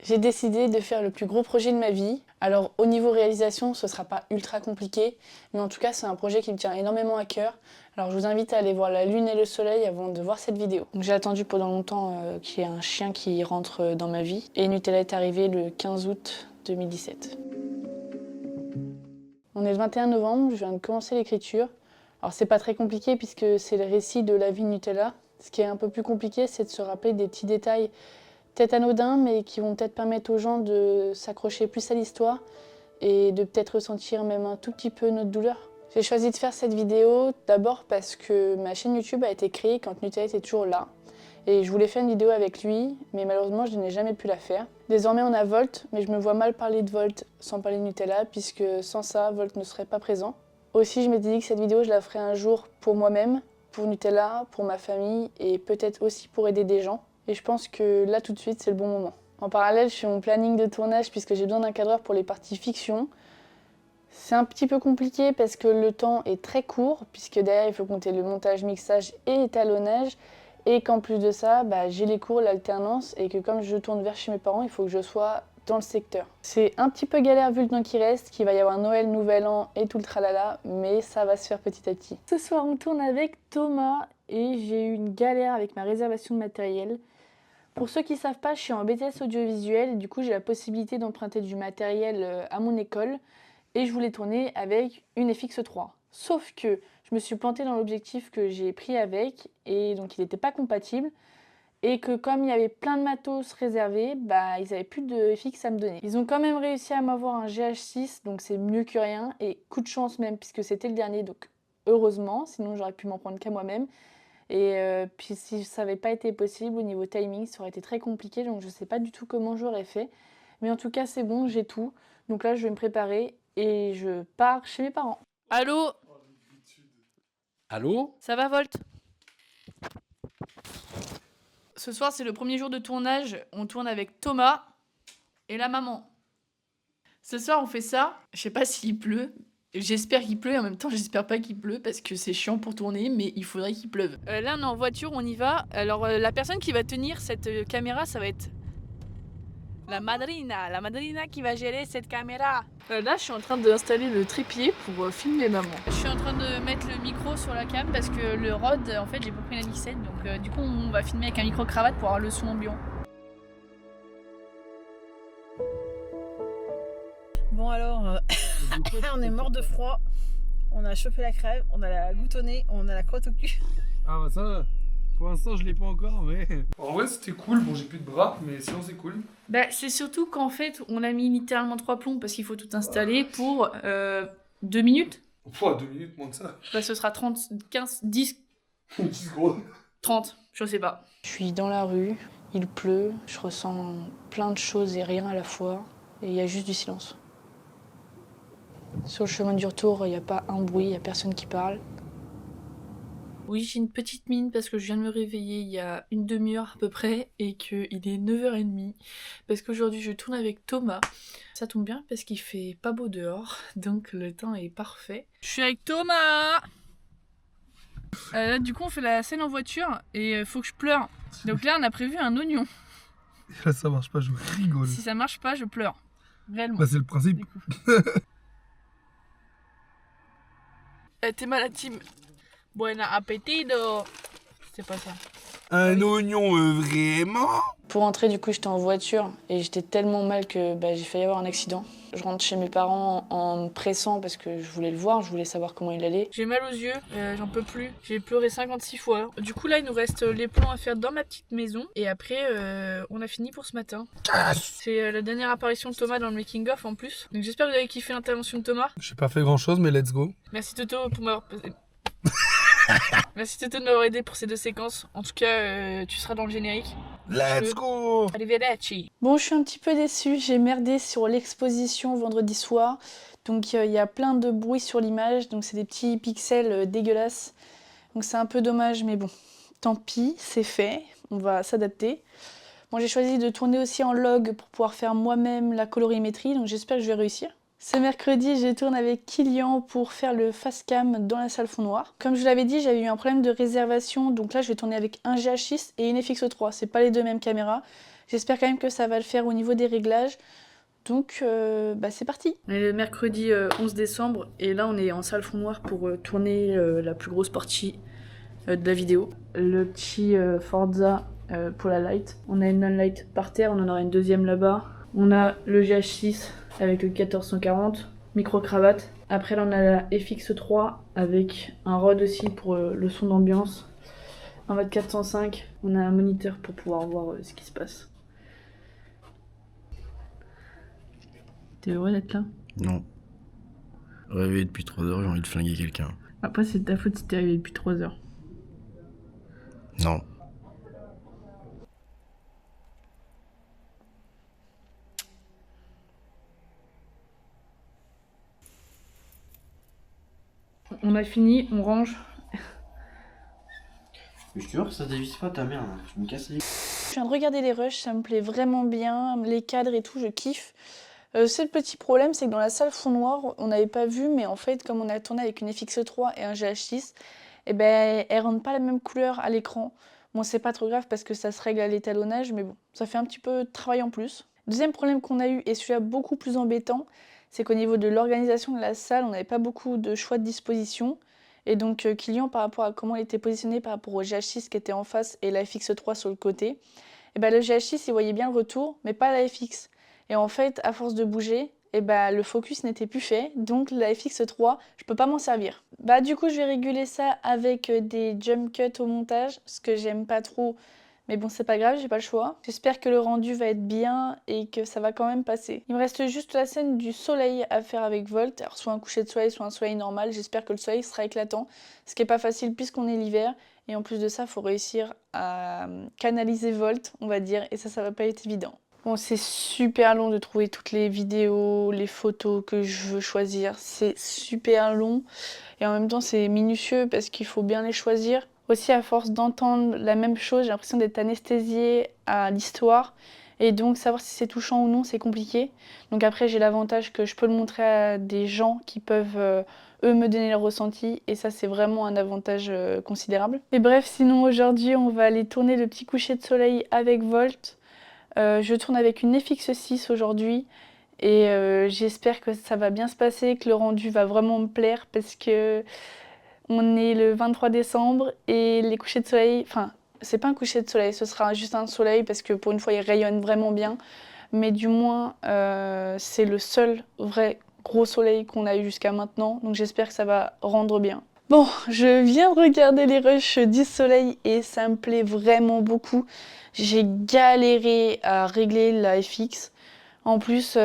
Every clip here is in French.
J'ai décidé de faire le plus gros projet de ma vie. Alors au niveau réalisation, ce sera pas ultra compliqué, mais en tout cas c'est un projet qui me tient énormément à cœur. Alors je vous invite à aller voir la lune et le soleil avant de voir cette vidéo. Donc j'ai attendu pendant longtemps qu'il y ait un chien qui rentre dans ma vie. Et Nutella est arrivé le 15 août 2017. On est le 21 novembre, je viens de commencer l'écriture. Alors c'est pas très compliqué puisque c'est le récit de la vie de Nutella. Ce qui est un peu plus compliqué, c'est de se rappeler des petits détails peut-être anodins, mais qui vont peut-être permettre aux gens de s'accrocher plus à l'histoire et de peut-être ressentir même un tout petit peu notre douleur. J'ai choisi de faire cette vidéo d'abord parce que ma chaîne YouTube a été créée quand Nutella était toujours là. Et je voulais faire une vidéo avec lui, mais malheureusement je n'ai jamais pu la faire. Désormais on a Volt, mais je me vois mal parler de Volt sans parler de Nutella, puisque sans ça, Volt ne serait pas présent. Aussi je m'étais dit que cette vidéo je la ferais un jour pour moi-même, pour Nutella, pour ma famille et peut-être aussi pour aider des gens. Et je pense que là tout de suite c'est le bon moment. En parallèle je fais mon planning de tournage puisque j'ai besoin d'un cadreur pour les parties fiction. C'est un petit peu compliqué parce que le temps est très court, puisque derrière il faut compter le montage, mixage et étalonnage. Et qu'en plus de ça, j'ai les cours, l'alternance, et que comme je tourne vers chez mes parents, il faut que je sois dans le secteur. C'est un petit peu galère vu le temps qui reste, qu'il va y avoir Noël, Nouvel An et tout le tralala, mais ça va se faire petit à petit. Ce soir on tourne avec Thomas et j'ai eu une galère avec ma réservation de matériel. Pour ceux qui ne savent pas, je suis en BTS audiovisuel, et du coup j'ai la possibilité d'emprunter du matériel à mon école. Et je voulais tourner avec une FX3. Sauf que je me suis plantée dans l'objectif que j'ai pris avec, et donc il n'était pas compatible. Et que comme il y avait plein de matos réservés, ils n'avaient plus de FX à me donner. Ils ont quand même réussi à m'avoir un GH6, donc c'est mieux que rien. Et coup de chance même, puisque c'était le dernier, donc heureusement, sinon j'aurais pu m'en prendre qu'à moi-même. Et puis si ça n'avait pas été possible, au niveau timing, ça aurait été très compliqué, donc je ne sais pas du tout comment j'aurais fait. Mais en tout cas, c'est bon, j'ai tout. Donc là, je vais me préparer et je pars chez mes parents. Allô? Allô? Ça va, Volt? Ce soir, c'est le premier jour de tournage. On tourne avec Thomas et la maman. Ce soir, on fait ça. Je sais pas s'il pleut. J'espère qu'il pleut et en même temps, j'espère pas qu'il pleut parce que c'est chiant pour tourner, mais il faudrait qu'il pleuve. Là, on est en voiture, on y va. Alors, la personne qui va tenir cette caméra, ça va être la madrina qui va gérer cette caméra. Là, je suis en train d'installer le trépied pour filmer maman. Je suis en train de mettre le micro sur la cam parce que le Rode, en fait, j'ai pas pris la mixette. Donc, du coup, on va filmer avec un micro-cravate pour avoir le son ambiant. Bon alors, on est mort de froid, on a chopé la crève, on a la goutte au nez, on a la crotte au cul. Ah bah ça, pour l'instant je l'ai pas encore, mais... En vrai c'était cool, bon j'ai plus de bras, mais sinon c'est cool. C'est surtout qu'en fait, on a mis littéralement 3 plombs parce qu'il faut tout installer pour 2 minutes. Pouah, 2 minutes moins que ça. Ce sera 30, 15, 10... 10 secondes. 30, je sais pas. Je suis dans la rue, il pleut, je ressens plein de choses et rien à la fois. Et il y a juste du silence. Sur le chemin du retour, il n'y a pas un bruit, il n'y a personne qui parle. Oui, j'ai une petite mine parce que je viens de me réveiller il y a une demi-heure à peu près et qu'il est 9h30 parce qu'aujourd'hui je tourne avec Thomas. Ça tombe bien parce qu'il fait pas beau dehors, donc le temps est parfait. Je suis avec Thomas. Là du coup on fait la scène en voiture et faut que je pleure. Donc là on a prévu un oignon. Et là ça marche pas, je rigole. Si ça marche pas, je pleure. Réellement. Bah c'est le principe. T'es malade, Tim. Buen appetito. C'est pas ça. Un oignon vraiment? Pour rentrer, du coup, j'étais en voiture et j'étais tellement mal que j'ai failli avoir un accident. Je rentre chez mes parents en me pressant parce que je voulais le voir, je voulais savoir comment il allait. J'ai mal aux yeux, j'en peux plus. J'ai pleuré 56 fois. Du coup, là, il nous reste les plans à faire dans ma petite maison. Et après, on a fini pour ce matin. C'est la dernière apparition de Thomas dans le making-of en plus. Donc j'espère que vous avez kiffé l'intervention de Thomas. J'ai pas fait grand chose, mais let's go. Merci Toto pour m'avoir... Merci Toto de m'avoir aidé pour ces 2 séquences. En tout cas, tu seras dans le générique. Let's go! Arrivederci. Bon, je suis un petit peu déçue. J'ai merdé sur l'exposition vendredi soir. Donc, il y a plein de bruit sur l'image. Donc, c'est des petits pixels dégueulasses. Donc, c'est un peu dommage, mais bon. Tant pis, c'est fait. On va s'adapter. Bon, j'ai choisi de tourner aussi en log pour pouvoir faire moi-même la colorimétrie. Donc, j'espère que je vais réussir. Ce mercredi, je tourne avec Kylian pour faire le face cam dans la salle fond noir. Comme je vous l'avais dit, j'avais eu un problème de réservation, donc là je vais tourner avec un GH6 et une FX3. C'est pas les 2 mêmes caméras. J'espère quand même que ça va le faire au niveau des réglages. Donc c'est parti. On est le mercredi 11 décembre et là on est en salle fond noir pour tourner la plus grosse partie de la vidéo. Le petit Forza pour la light. On a une non-light par terre, on en aura une deuxième là-bas. On a le GH6 avec le 1440, micro-cravate. Après là on a la FX3 avec un Rode aussi pour le son d'ambiance. En mode 405, on a un moniteur pour pouvoir voir ce qui se passe. T'es heureux d'être là? Non. Réveillé depuis 3 heures, j'ai envie de flinguer quelqu'un. Après c'est de ta faute si t'es réveillé depuis 3 heures. Non. On a fini, on range. Je te jure, ça dévisse pas ta mère, je me casse les... Je viens de regarder les rushs, ça me plaît vraiment bien, les cadres et tout, je kiffe. C'est le petit problème, c'est que dans la salle fond noir, on n'avait pas vu, mais en fait, comme on a tourné avec une FX3 et un GH6, eh ben, elles rendent pas la même couleur à l'écran. Bon, c'est pas trop grave parce que ça se règle à l'étalonnage, mais bon, ça fait un petit peu de travail en plus. Deuxième problème qu'on a eu, et celui-là beaucoup plus embêtant, c'est qu'au niveau de l'organisation de la salle, on n'avait pas beaucoup de choix de disposition. Et donc Kylian, par rapport à comment il était positionné par rapport au GH6 qui était en face et la FX3 sur le côté, et ben, le GH6 il voyait bien le retour, mais pas la FX. Et en fait, à force de bouger, et ben, le focus n'était plus fait, donc la FX3, je peux pas m'en servir. Du coup, je vais réguler ça avec des jump cuts au montage, ce que j'aime pas trop, mais bon, c'est pas grave, j'ai pas le choix. J'espère que le rendu va être bien et que ça va quand même passer. Il me reste juste la scène du soleil à faire avec Volt, alors soit un coucher de soleil, soit un soleil normal. J'espère que le soleil sera éclatant, ce qui est pas facile puisqu'on est l'hiver. Et en plus de ça, il faut réussir à canaliser Volt, on va dire, et ça va pas être évident. Bon, c'est super long de trouver toutes les vidéos, les photos que je veux choisir. C'est super long et en même temps c'est minutieux parce qu'il faut bien les choisir. Aussi, à force d'entendre la même chose, j'ai l'impression d'être anesthésiée à l'histoire. Et donc savoir si c'est touchant ou non, c'est compliqué. Donc après, j'ai l'avantage que je peux le montrer à des gens qui peuvent, eux, me donner leur ressenti. Et ça, c'est vraiment un avantage considérable. Et bref, sinon aujourd'hui, on va aller tourner le petit coucher de soleil avec Volt. Je tourne avec une FX6 aujourd'hui. Et j'espère que ça va bien se passer, que le rendu va vraiment me plaire parce que on est le 23 décembre et les couchers de soleil, enfin c'est pas un coucher de soleil, ce sera juste un soleil parce que pour une fois il rayonne vraiment bien, mais du moins c'est le seul vrai gros soleil qu'on a eu jusqu'à maintenant, donc j'espère que ça va rendre bien. Bon, je viens de regarder les rushs du soleil et ça me plaît vraiment beaucoup. J'ai galéré à régler la FX. En plus,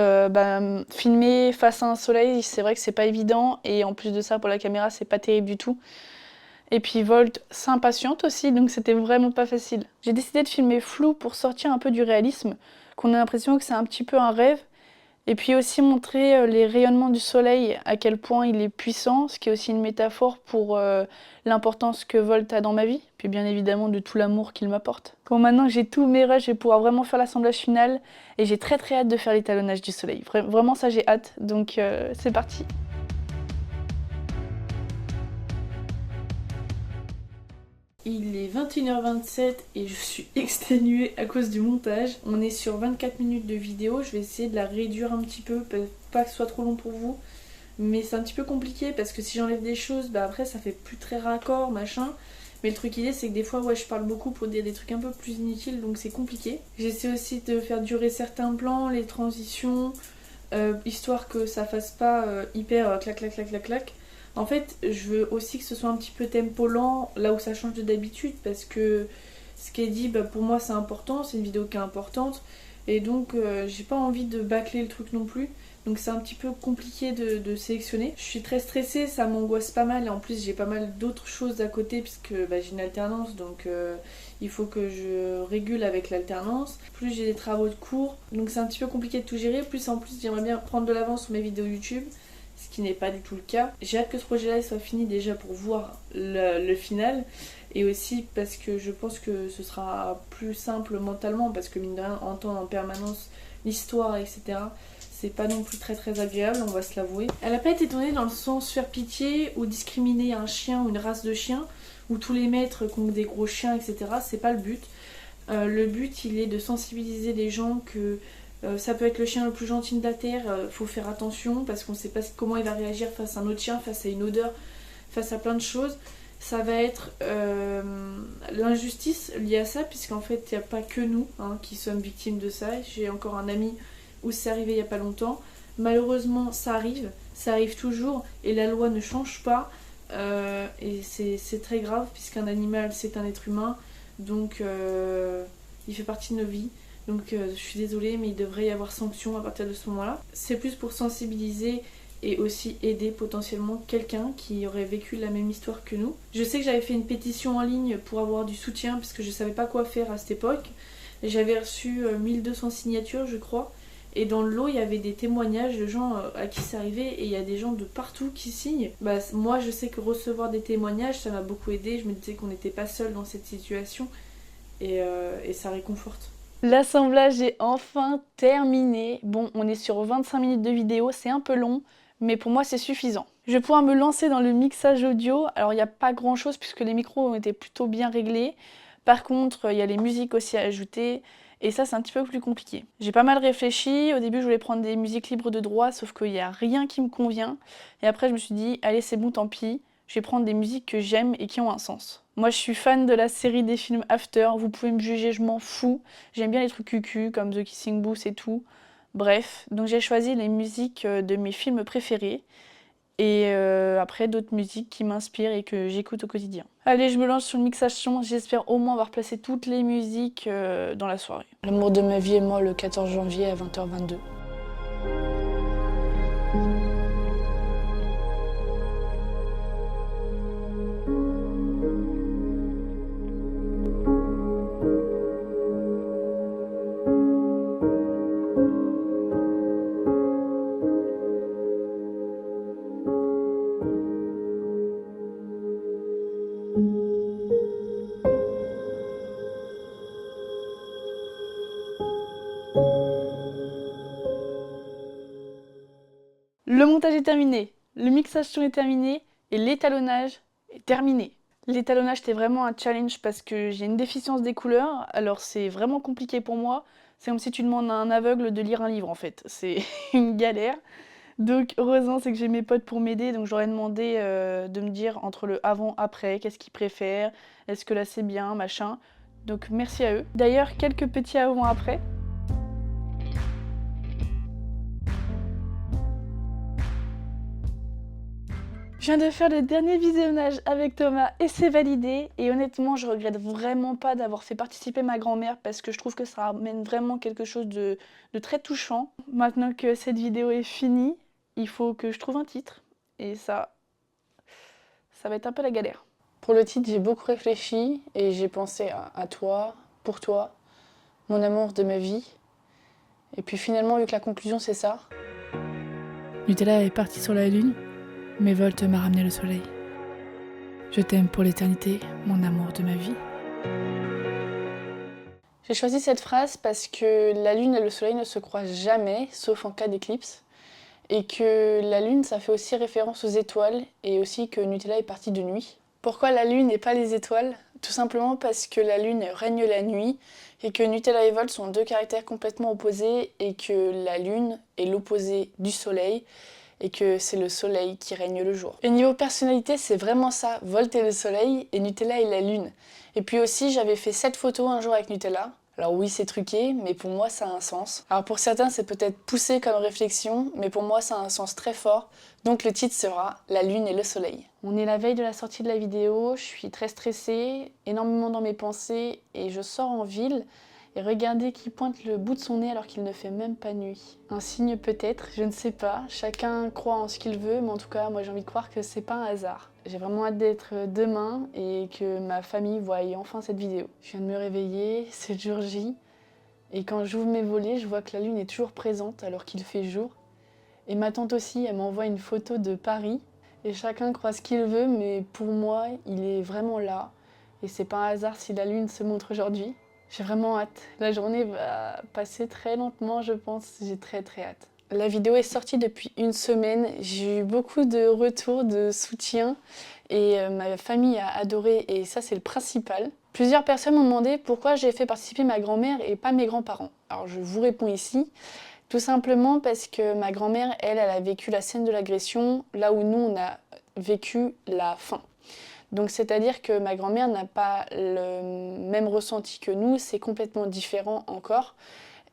filmer face à un soleil, c'est vrai que c'est pas évident. Et en plus de ça, pour la caméra, c'est pas terrible du tout. Et puis Volt s'impatiente aussi, donc c'était vraiment pas facile. J'ai décidé de filmer flou pour sortir un peu du réalisme, qu'on a l'impression que c'est un petit peu un rêve. Et puis aussi montrer les rayonnements du soleil, à quel point il est puissant, ce qui est aussi une métaphore pour l'importance que Volt a dans ma vie, puis bien évidemment de tout l'amour qu'il m'apporte. Bon, maintenant que j'ai tous mes rushs, je vais pouvoir vraiment faire l'assemblage final, et j'ai très hâte de faire l'étalonnage du soleil. Vraiment ça j'ai hâte, donc c'est parti. Il est 21h27 et je suis exténuée à cause du montage. On est sur 24 minutes de vidéo, je vais essayer de la réduire un petit peu, pas que ce soit trop long pour vous. Mais c'est un petit peu compliqué parce que si j'enlève des choses, après ça fait plus très raccord, machin. Mais le truc idée c'est que des fois je parle beaucoup pour dire des trucs un peu plus inutiles, donc c'est compliqué. J'essaie aussi de faire durer certains plans, les transitions, histoire que ça fasse pas hyper clac clac clac clac clac. En fait, je veux aussi que ce soit un petit peu tempo lent, là où ça change de d'habitude, parce que ce qui est dit, pour moi c'est important, c'est une vidéo qui est importante, et donc j'ai pas envie de bâcler le truc non plus, donc c'est un petit peu compliqué de sélectionner. Je suis très stressée, ça m'angoisse pas mal, et en plus j'ai pas mal d'autres choses à côté, puisque j'ai une alternance, donc il faut que je régule avec l'alternance. Plus j'ai des travaux de cours, donc c'est un petit peu compliqué de tout gérer, plus en plus j'aimerais bien prendre de l'avance sur mes vidéos YouTube, ce qui n'est pas du tout le cas. J'ai hâte que ce projet-là soit fini déjà pour voir le final, et aussi parce que je pense que ce sera plus simple mentalement, parce que mine de rien, entendre en permanence l'histoire, etc., c'est pas non plus très agréable, on va se l'avouer. Elle n'a pas été tournée dans le sens faire pitié ou discriminer un chien ou une race de chien, ou tous les maîtres qui ont des gros chiens, etc., c'est pas le but. Le but, il est de sensibiliser les gens que ça peut être le chien le plus gentil de la Terre, faut faire attention parce qu'on ne sait pas comment il va réagir face à un autre chien, face à une odeur, face à plein de choses. Ça va être l'injustice liée à ça, puisqu'en fait, il n'y a pas que nous qui sommes victimes de ça. J'ai encore un ami où c'est arrivé il n'y a pas longtemps. Malheureusement, ça arrive toujours, et la loi ne change pas. Et c'est très grave, puisqu'un animal, c'est un être humain, donc il fait partie de nos vies. Donc je suis désolée, mais il devrait y avoir sanction à partir de ce moment-là. C'est plus pour sensibiliser et aussi aider potentiellement quelqu'un qui aurait vécu la même histoire que nous. Je sais que j'avais fait une pétition en ligne pour avoir du soutien parce que je savais pas quoi faire à cette époque. J'avais reçu 1200 signatures, je crois. Et dans le lot, il y avait des témoignages de gens à qui c'est arrivé, et il y a des gens de partout qui signent. Moi, je sais que recevoir des témoignages, ça m'a beaucoup aidé. Je me disais qu'on n'était pas seul dans cette situation, et ça réconforte. L'assemblage est enfin terminé. Bon, on est sur 25 minutes de vidéo, c'est un peu long, mais pour moi c'est suffisant. Je vais pouvoir me lancer dans le mixage audio. Alors il n'y a pas grand chose puisque les micros ont été plutôt bien réglés. Par contre, il y a les musiques aussi à ajouter, et ça c'est un petit peu plus compliqué. J'ai pas mal réfléchi. Au début je voulais prendre des musiques libres de droit, sauf qu'il n'y a rien qui me convient. Et après je me suis dit, allez c'est bon, tant pis. Je vais prendre des musiques que j'aime et qui ont un sens. Moi je suis fan de la série des films After, vous pouvez me juger, je m'en fous. J'aime bien les trucs cucu comme The Kissing Booth et tout. Bref, donc j'ai choisi les musiques de mes films préférés. Et après d'autres musiques qui m'inspirent et que j'écoute au quotidien. Allez, je me lance sur le mixage son, j'espère au moins avoir placé toutes les musiques dans la soirée. L'amour de ma vie est mort le 14 janvier à 20h22. Le montage est terminé, le mixage son est terminé et l'étalonnage est terminé. L'étalonnage c'était vraiment un challenge parce que j'ai une déficience des couleurs, alors c'est vraiment compliqué pour moi. C'est comme si tu demandes à un aveugle de lire un livre en fait, c'est une galère. Donc heureusement c'est que j'ai mes potes pour m'aider, donc j'aurais demandé de me dire entre le avant-après, qu'est-ce qu'ils préfèrent, est-ce que là c'est bien, machin. Donc merci à eux. D'ailleurs quelques petits avant-après. Je viens de faire le dernier visionnage avec Thomas et c'est validé. Et honnêtement, je regrette vraiment pas d'avoir fait participer ma grand-mère parce que je trouve que ça amène vraiment quelque chose de très touchant. Maintenant que cette vidéo est finie, il faut que je trouve un titre. Et ça va être un peu la galère. Pour le titre, j'ai beaucoup réfléchi et j'ai pensé à toi, pour toi, mon amour de ma vie. Et puis finalement, vu que la conclusion c'est ça. Nutella est partie sur la lune. Mais Volt m'a ramené le soleil. Je t'aime pour l'éternité, mon amour de ma vie. J'ai choisi cette phrase parce que la lune et le soleil ne se croisent jamais, sauf en cas d'éclipse. Et que la lune, ça fait aussi référence aux étoiles, et aussi que Nutella est partie de nuit. Pourquoi la lune et pas les étoiles? Tout simplement parce que la lune règne la nuit, et que Nutella et Volt sont deux caractères complètement opposés, et que la lune est l'opposé du soleil, et que c'est le soleil qui règne le jour. Et niveau personnalité, c'est vraiment ça, Volt est le soleil et Nutella est la lune. Et puis aussi, j'avais fait 7 photos un jour avec Nutella. Alors oui, c'est truqué, mais pour moi, ça a un sens. Alors pour certains, c'est peut-être poussé comme réflexion, mais pour moi, ça a un sens très fort. Donc le titre sera « La lune et le soleil ». On est la veille de la sortie de la vidéo, je suis très stressée, énormément dans mes pensées, et je sors en ville. Et regardez qui pointe le bout de son nez alors qu'il ne fait même pas nuit. Un signe peut-être, je ne sais pas, chacun croit en ce qu'il veut, mais en tout cas, moi j'ai envie de croire que c'est pas un hasard. J'ai vraiment hâte d'être demain et que ma famille voie enfin cette vidéo. Je viens de me réveiller, c'est le jour J, et quand j'ouvre mes volets, je vois que la lune est toujours présente alors qu'il fait jour. Et ma tante aussi, elle m'envoie une photo de Paris, et chacun croit ce qu'il veut, mais pour moi, il est vraiment là, et c'est pas un hasard si la lune se montre aujourd'hui. J'ai vraiment hâte. La journée va passer très lentement, je pense. J'ai très hâte. La vidéo est sortie depuis une semaine. J'ai eu beaucoup de retours, de soutien. Et ma famille a adoré. Et ça, c'est le principal. Plusieurs personnes m'ont demandé pourquoi j'ai fait participer ma grand-mère et pas mes grands-parents. Alors je vous réponds ici, tout simplement parce que ma grand-mère, elle a vécu la scène de l'agression, là où nous on a vécu la fin. Donc c'est-à-dire que ma grand-mère n'a pas le même ressenti que nous, c'est complètement différent encore.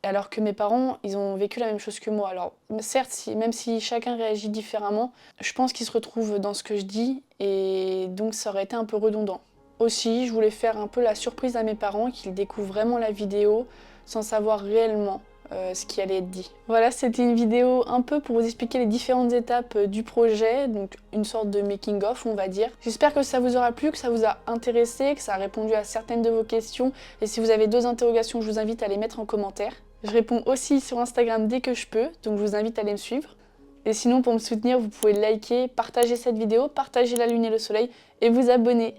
Alors que mes parents, ils ont vécu la même chose que moi. Alors certes, même si chacun réagit différemment, je pense qu'ils se retrouvent dans ce que je dis et donc ça aurait été un peu redondant. Aussi, je voulais faire un peu la surprise à mes parents, qu'ils découvrent vraiment la vidéo sans savoir réellement ce qui allait être dit. Voilà, c'était une vidéo un peu pour vous expliquer les différentes étapes du projet, donc une sorte de making-of on va dire. J'espère que ça vous aura plu, que ça vous a intéressé, que ça a répondu à certaines de vos questions. Et si vous avez d'autres interrogations, je vous invite à les mettre en commentaire. Je réponds aussi sur Instagram dès que je peux, donc je vous invite à aller me suivre. Et sinon, pour me soutenir, vous pouvez liker, partager cette vidéo, partager la lune et le soleil et vous abonner.